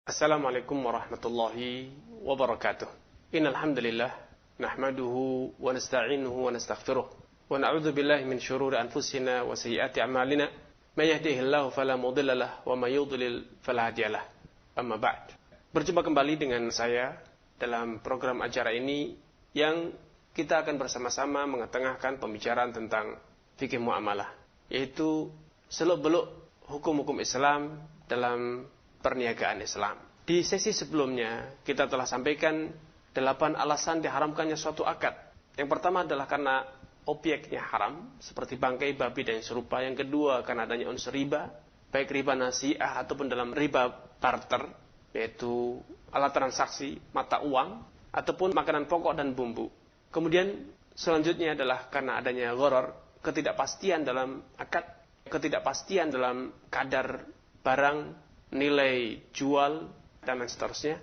Assalamualaikum warahmatullahi wabarakatuh. Innal hamdalillah nahmaduhu wa nasta'inuhu wa nastaghfiruh wa na'udzu billahi min shururi anfusina wa sayyiati a'malina may yahdihillahu fala mudilla lahu wa may yudlil fala hadiyalah. Amma ba'd. Berjumpa kembali dengan saya dalam program acara ini yang kita akan bersama-sama mengetengahkan pembicaraan tentang fikih muamalah, yaitu seluk-beluk hukum-hukum Islam dalam perniagaan Islam. Di sesi sebelumnya kita telah sampaikan 8 alasan diharamkannya suatu akad. Yang pertama adalah karena objeknya haram, seperti bangkai babi dan serupa. Yang kedua karena adanya unsur riba, baik riba nasi'ah ataupun dalam riba barter, yaitu alat transaksi mata uang ataupun makanan pokok dan bumbu. Kemudian selanjutnya adalah karena adanya gharar, ketidakpastian dalam akad, ketidakpastian dalam kadar barang, nilai jual, dan lain seterusnya.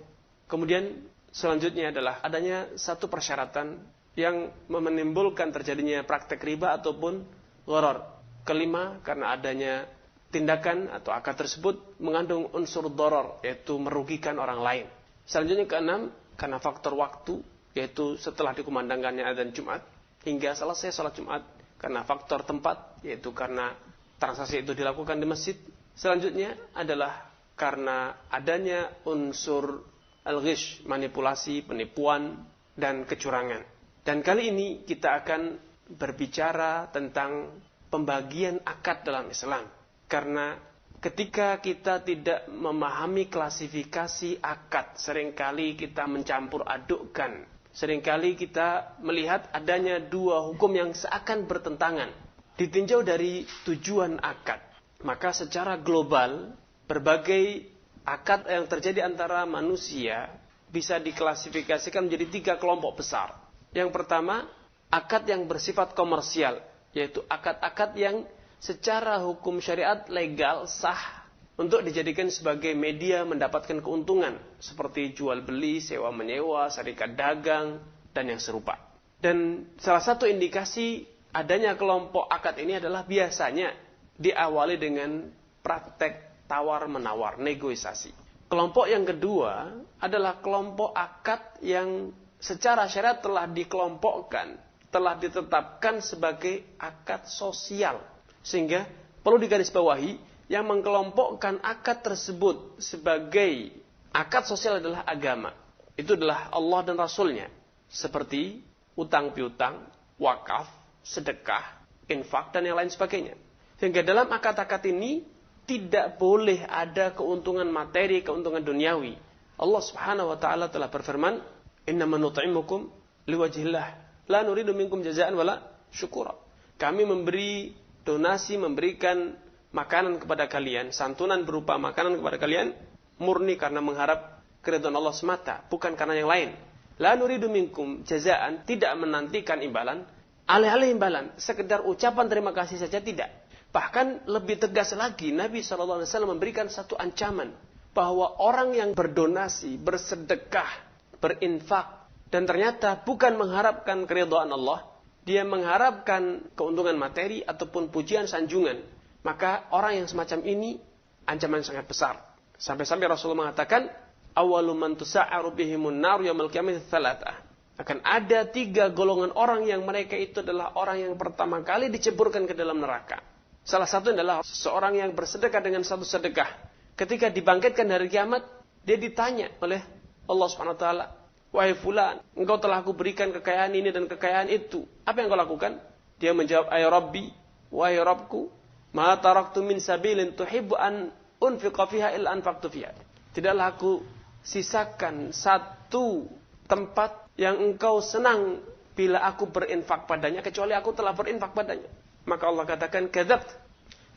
Kemudian selanjutnya adalah adanya satu persyaratan yang menimbulkan terjadinya praktek riba ataupun gharar. Kelima, karena adanya tindakan atau akad tersebut mengandung unsur dharar, yaitu merugikan orang lain. Selanjutnya keenam, karena faktor waktu, yaitu setelah dikumandangkannya adzan Jumat hingga selesai salat Jumat, karena faktor tempat, yaitu karena transaksi itu dilakukan di masjid. Selanjutnya adalah karena adanya unsur al-ghish, manipulasi, penipuan, dan kecurangan. Dan kali ini kita akan berbicara tentang pembagian akad dalam Islam. Karena ketika kita tidak memahami klasifikasi akad, seringkali kita mencampur adukkan. Seringkali kita melihat adanya dua hukum yang seakan bertentangan. Ditinjau dari tujuan akad, maka secara global berbagai akad yang terjadi antara manusia bisa diklasifikasikan menjadi 3 kelompok besar. Yang pertama, akad yang bersifat komersial, yaitu akad-akad yang secara hukum syariat legal sah untuk dijadikan sebagai media mendapatkan keuntungan, seperti jual beli, sewa menyewa, serikat dagang, dan yang serupa. Dan salah satu indikasi adanya kelompok akad ini adalah biasanya diawali dengan praktek tawar-menawar, negosiasi. Kelompok yang kedua adalah kelompok akad yang secara syariat telah dikelompokkan, telah ditetapkan sebagai akad sosial. Sehingga perlu digarisbawahi, yang mengkelompokkan akad tersebut sebagai akad sosial adalah agama. Itu adalah Allah dan Rasulnya. Seperti utang piutang, wakaf, sedekah, infak, dan yang lain sebagainya. Sehingga dalam akad-akad ini tidak boleh ada keuntungan materi, keuntungan duniawi. Allah Subhanahu wa taala telah berfirman, "Innama nut'imukum liwajhillah, la nuridu minkum jazaa'an wala syukura." Kami memberi donasi, memberikan makanan kepada kalian, santunan berupa makanan kepada kalian murni karena mengharap keridhaan Allah semata, bukan karena yang lain. La nuridu minkum jazaa'an, tidak menantikan imbalan, alih-alih imbalan, sekedar ucapan terima kasih saja tidak. Bahkan lebih tegas lagi, Nabi SAW memberikan satu ancaman bahwa orang yang berdonasi, bersedekah, berinfak, dan ternyata bukan mengharapkan keridhaan Allah, dia mengharapkan keuntungan materi ataupun pujian sanjungan, maka orang yang semacam ini ancaman sangat besar. Sampai-sampai Rasulullah mengatakan, "Awwalu man tusa'aru bihimun nar yaumil qiyamati tsalatah." Akan ada 3 golongan orang yang mereka itu adalah orang yang pertama kali diceburkan ke dalam neraka. Salah satu adalah seorang yang bersedekah dengan satu sedekah. Ketika dibangkitkan dari kiamat, dia ditanya oleh Allah Subhanahu wa taala, "Wahai fulan, engkau telah aku berikan kekayaan ini dan kekayaan itu. Apa yang kau lakukan?" Dia menjawab, "Ay Rabbi, wahai Rabbku, ma taraktu min sabilin tuhibbu an unfiqa fiha illa anfaqtu fiha." Tidaklah aku sisakan satu tempat yang engkau senang bila aku berinfak padanya, kecuali aku telah berinfak padanya. Maka Allah katakan, "Kadzabt,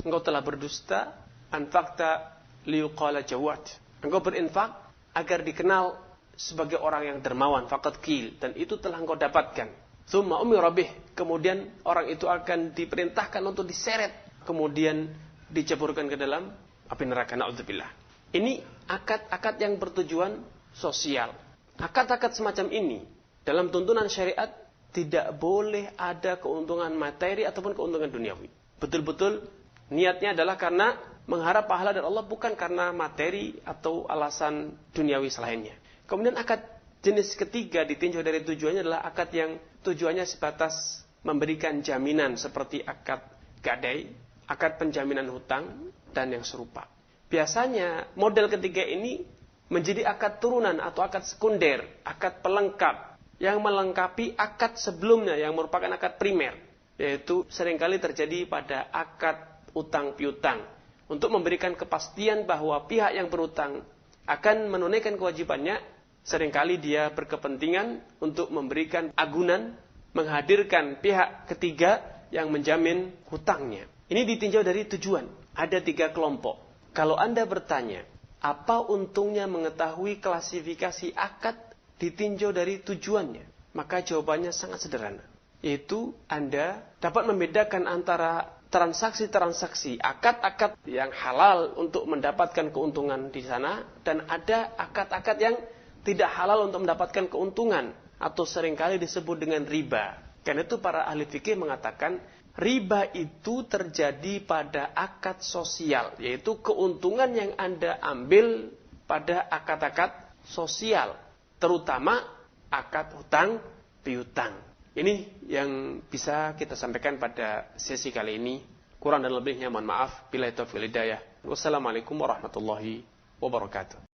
engkau telah berdusta, anfaqta liyuqala jawad." Engkau berinfak agar dikenal sebagai orang yang dermawan, faqad qil, dan itu telah engkau dapatkan. Tsumma umira bih, kemudian orang itu akan diperintahkan untuk diseret, kemudian diceburkan ke dalam api neraka, naudzubillah. Ini akad-akad yang bertujuan sosial. Akad-akad semacam ini dalam tuntunan syariat tidak boleh ada keuntungan materi ataupun keuntungan duniawi. Betul-betul niatnya adalah karena mengharap pahala dari Allah bukan karena materi atau alasan duniawi selainnya. Kemudian akad jenis ketiga ditinjau dari tujuannya adalah akad yang tujuannya sebatas memberikan jaminan seperti akad gadai, akad penjaminan hutang, dan yang serupa. Biasanya model ketiga ini menjadi akad turunan atau akad sekunder, akad pelengkap yang melengkapi akad sebelumnya yang merupakan akad primer, yaitu seringkali terjadi pada akad utang piutang untuk memberikan kepastian bahwa pihak yang berutang akan menunaikan kewajibannya. Seringkali dia berkepentingan untuk memberikan agunan, menghadirkan pihak ketiga yang menjamin hutangnya. Ini ditinjau dari tujuan. Ada 3 kelompok. Kalau Anda bertanya, apa untungnya mengetahui klasifikasi akad ditinjau dari tujuannya? Maka jawabannya sangat sederhana. Yaitu Anda dapat membedakan antara transaksi-transaksi, akad-akad yang halal untuk mendapatkan keuntungan di sana, dan ada akad-akad yang tidak halal untuk mendapatkan keuntungan, atau seringkali disebut dengan riba. Karena itu para ahli fikih mengatakan, riba itu terjadi pada akad sosial, yaitu keuntungan yang Anda ambil pada akad-akad sosial, terutama akad hutang piutang. Ini yang bisa kita sampaikan pada sesi kali ini. Kurang dan lebihnya mohon maaf. Billahi taufiq wal hidayah. Wassalamualaikum warahmatullahi wabarakatuh.